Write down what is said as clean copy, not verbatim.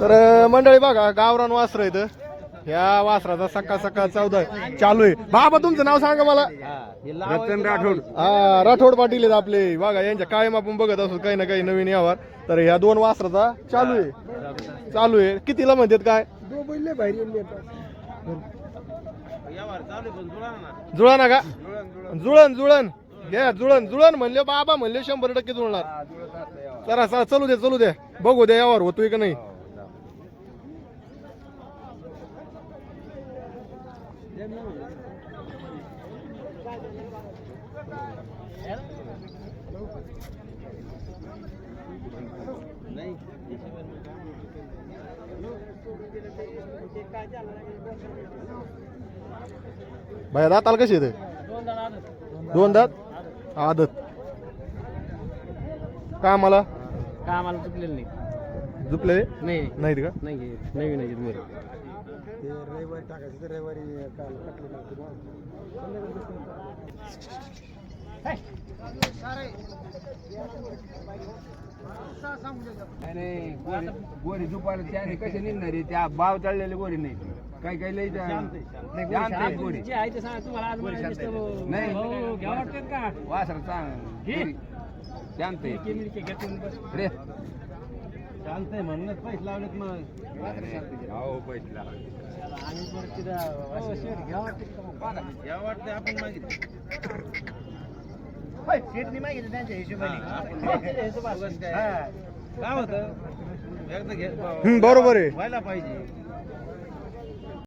तर मंडळी बघा गावरान वासर इथं ह्या वासराचा सकाळ सकाळ 14 चालू आहे. बाबा तुमचं नाव सांगा मला. रतन राठोड. हा राठोड पाटील आहेत आपले. बघा यांच्या कायम आपण बघत असतो काही ना काही नवीन यावर. तर ह्या 2 वासराचा चालू आहे. कितीला म्हणतात काय? जुळा का? जुळण घ्या जुळण म्हणले बाबा म्हणले 100% जुळणार. चला चलू दे बघू दे यावर होतोय का नाही. बाया दाताला कशी येते? 2 दात आदत. कामाला चुकलेलं नाही. झुपले नाही नाहीत का? नाही नवीन आहे तुम्ही. नाही गोरी झुपायला त्याने कसे निघणार आहे? त्या भाव चाललेले गोरी नाही. काही काही लई शांत गोरी जे आहे ते सांगा तुम्हाला. आज मला दिसतं भाऊ. नाही. भाऊ, घ्या वाटतं का? वासर चांग गोरी शांत आहे. रे शांत आहे म्हणूनच पैसे लावलेत मग. हो पैसे लावा. आणि परत तिथं घ्या वाटतं आपण मागितलं. शेटनी मागितलं त्यांच्या हिशोबाने. काय होतं एकदा बरोबर आहे. व्हायला पाहिजे.